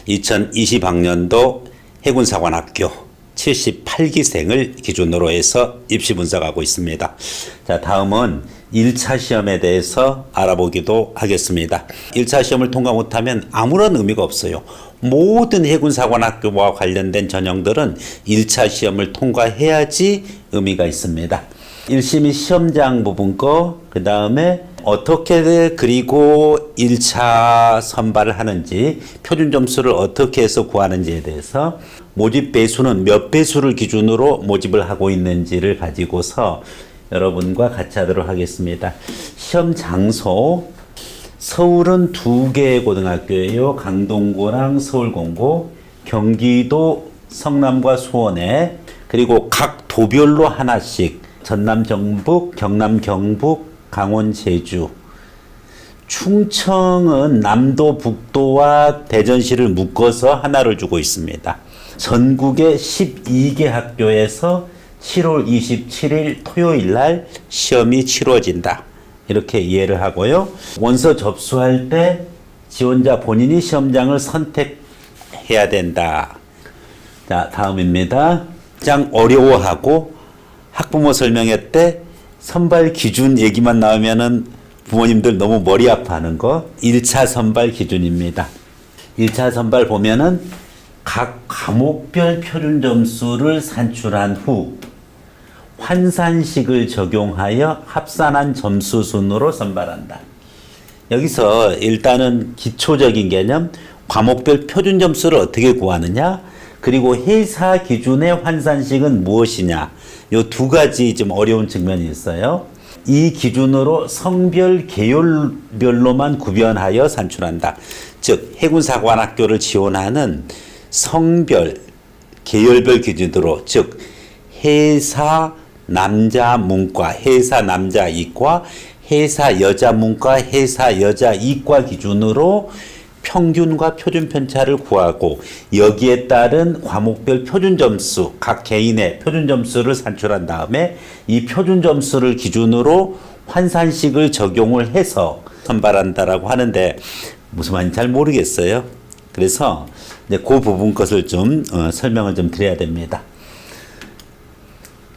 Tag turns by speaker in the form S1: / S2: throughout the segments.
S1: 2020학년도 해군사관학교 78기생을 기준으로 해서 입시 분석하고 있습니다. 자, 다음은 1차 시험에 대해서 알아보기도 하겠습니다. 1차 시험을 통과 못하면 아무런 의미가 없어요. 모든 해군사관학교와 관련된 전형들은 1차 시험을 통과해야지 의미가 있습니다. 1심이 시험장 부분 거, 그 다음에 어떻게 그리고 1차 선발을 하는지, 표준 점수를 어떻게 해서 구하는지에 대해서, 모집 배수는 몇 배수를 기준으로 모집을 하고 있는지를 가지고서 여러분과 같이 하도록 하겠습니다. 시험 장소, 서울은 2개의 고등학교예요. 강동구랑 서울공고, 경기도 성남과 수원에, 그리고 각 도별로 하나씩, 전남 정북, 경남 경북, 강원 제주, 충청은 남도 북도와 대전시를 묶어서 하나를 주고 있습니다. 전국의 12개 학교에서 7월 27일 토요일 날 시험이 치러진다. 이렇게 이해를 하고요. 원서 접수할 때 지원자 본인이 시험장을 선택해야 된다. 자, 다음입니다. 가장 어려워하고 학부모 설명회 때 선발 기준 얘기만 나오면은 부모님들 너무 머리 아파하는 거 1차 선발 기준입니다. 1차 선발 보면은 각 과목별 표준 점수를 산출한 후 환산식을 적용하여 합산한 점수 순으로 선발한다. 여기서 일단은 기초적인 개념, 과목별 표준 점수를 어떻게 구하느냐, 그리고 회사 기준의 환산식은 무엇이냐, 이 두 가지 좀 어려운 측면이 있어요. 이 기준으로 성별, 계열별로만 구별하여 산출한다. 즉, 해군사관학교를 지원하는 성별, 계열별 기준으로, 즉 해사 남자 문과, 해사 남자 이과, 해사 여자 문과, 해사 여자 이과 기준으로 평균과 표준 편차를 구하고 여기에 따른 과목별 표준 점수, 각 개인의 표준 점수를 산출한 다음에 이 표준 점수를 기준으로 환산식을 적용을 해서 선발한다라고 하는데 무슨 말인지 잘 모르겠어요. 그래서 이제 그 부분 것을 좀 설명을 좀 드려야 됩니다.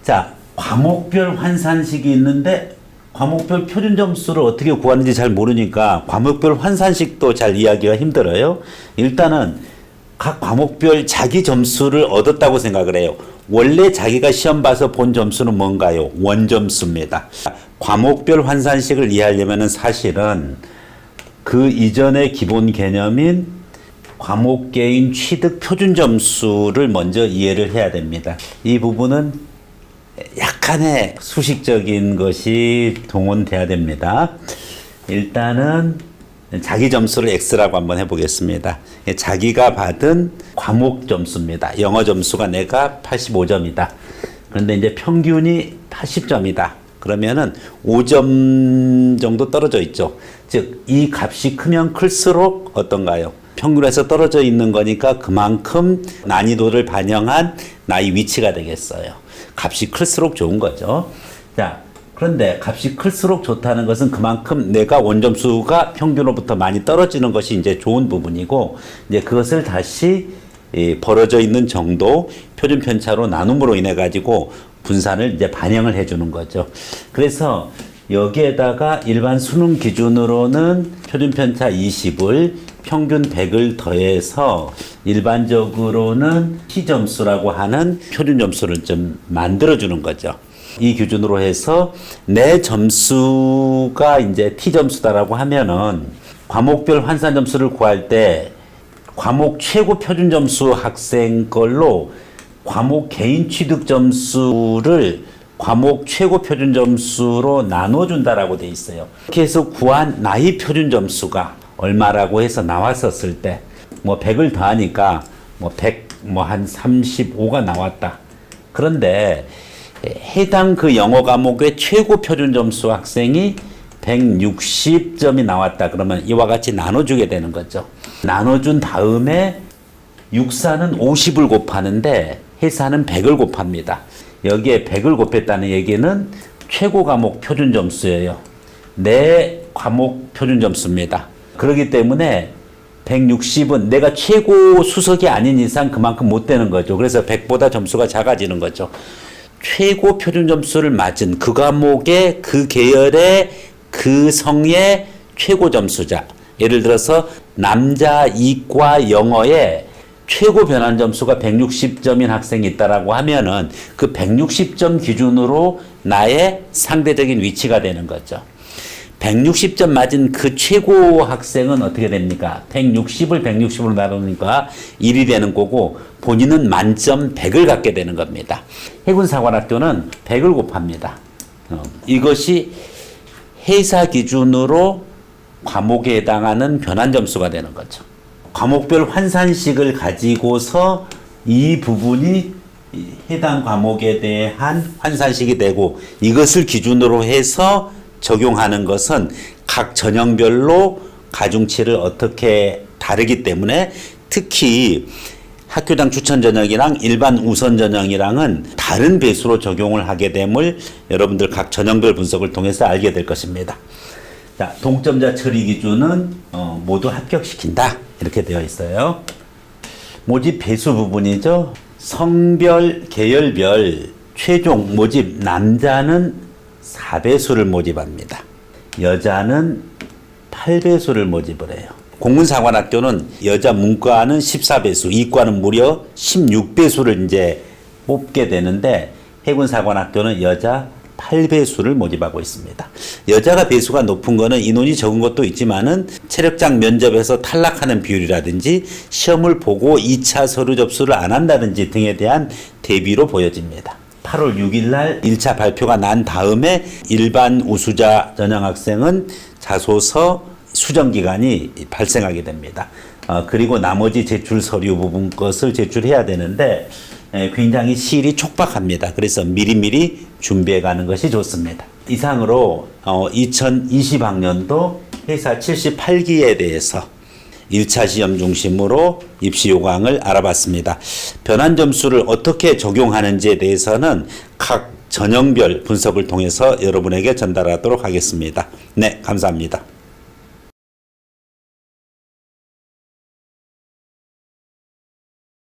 S1: 자, 과목별 환산식이 있는데 과목별 표준 점수를 어떻게 구하는지 잘 모르니까 과목별 환산식도 잘 이해하기가 힘들어요. 일단은 각 과목별 자기 점수를 얻었다고 생각을 해요. 원래 자기가 시험 봐서 본 점수는 뭔가요? 원점수입니다. 과목별 환산식을 이해하려면 사실은 그 이전의 기본 개념인 과목개인 취득 표준 점수를 먼저 이해를 해야 됩니다. 이 부분은 약간의 수식적인 것이 동원돼야 됩니다. 일단은 자기 점수를 X라고 한번 해보겠습니다. 자기가 받은 과목 점수입니다. 영어 점수가 내가 85점이다. 그런데 이제 평균이 80점이다. 그러면은 5점 정도 떨어져 있죠. 즉, 이 값이 크면 클수록 어떤가요? 평균에서 떨어져 있는 거니까 그만큼 난이도를 반영한 나의 위치가 되겠어요. 값이 클수록 좋은 거죠. 자, 그런데 값이 클수록 좋다는 것은 그만큼 내가 원점수가 평균으로부터 많이 떨어지는 것이 이제 좋은 부분이고, 이제 그것을 다시 벌어져 있는 정도 표준 편차로 나눔으로 인해 가지고 분산을 이제 반영을 해주는 거죠. 그래서 여기에다가 일반 수능 기준으로는 표준 편차 20을 평균 100을 더해서 일반적으로는 T점수라고 하는 표준 점수를 좀 만들어주는 거죠. 이 기준으로 해서 내 점수가 이제 T점수다라고 하면은 과목별 환산 점수를 구할 때 과목 최고 표준 점수 학생 걸로 과목 개인 취득 점수를 과목 최고 표준 점수로 나눠준다라고 돼 있어요. 이렇게 해서 구한 나의 표준 점수가 얼마라고 해서 나왔었을 때, 뭐 100을 더하니까 뭐 100, 뭐 한 35가 나왔다. 그런데 해당 그 영어 과목의 최고 표준 점수 학생이 160점이 나왔다. 그러면 이와 같이 나눠주게 되는 거죠. 나눠준 다음에 육사는 50을 곱하는데 해사는 100을 곱합니다. 여기에 100을 곱했다는 얘기는 최고 과목 표준 점수예요. 내 과목 표준 점수입니다. 그렇기 때문에 160은 내가 최고 수석이 아닌 이상 그만큼 못 되는 거죠. 그래서 100보다 점수가 작아지는 거죠. 최고 표준 점수를 맞은 그 과목의 그 계열의 그 성의 최고 점수자. 예를 들어서 남자 이과 영어에 최고 변환 점수가 160점인 학생이 있다라고 하면은 그 160점 기준으로 나의 상대적인 위치가 되는 거죠. 160점 맞은 그 최고 학생은 어떻게 됩니까? 160을 160으로 나누니까 1이 되는 거고 본인은 만점 100을 갖게 되는 겁니다. 해군사관학교는 100을 곱합니다. 이것이 회사 기준으로 과목에 해당하는 변환 점수가 되는 거죠. 과목별 환산식을 가지고서 이 부분이 해당 과목에 대한 환산식이 되고 이것을 기준으로 해서 적용하는 것은 각 전형별로 가중치를 어떻게 다르기 때문에 특히 학교당 추천 전형이랑 일반 우선 전형이랑은 다른 배수로 적용을 하게 됨을 여러분들 각 전형별 분석을 통해서 알게 될 것입니다. 자, 동점자 처리 기준은 모두 합격시킨다 이렇게 되어 있어요. 모집 배수 부분이죠. 성별, 계열별 최종 모집 남자는 4배수를 모집합니다. 여자는 8배수를 모집을 해요. 공군사관학교는 여자 문과는 14배수, 이과는 무려 16배수를 이제 뽑게 되는데 해군사관학교는 여자 8배수를 모집하고 있습니다. 여자가 배수가 높은 거는 인원이 적은 것도 있지만은 체력장 면접에서 탈락하는 비율이라든지 시험을 보고 2차 서류 접수를 안 한다든지 등에 대한 대비로 보여집니다. 8월 6일 날 1차 발표가 난 다음에 일반 우수자 전형 학생은 자소서 수정 기간이 발생하게 됩니다. 그리고 나머지 제출 서류 부분 것을 제출해야 되는데 굉장히 시일이 촉박합니다. 그래서 미리미리 준비해 가는 것이 좋습니다. 이상으로 2020학년도 회사 78기에 대해서 1차 시험 중심으로 입시 요강을 알아봤습니다. 변환 점수를 어떻게 적용하는지에 대해서는 각 전형별 분석을 통해서 여러분에게 전달하도록 하겠습니다. 네, 감사합니다.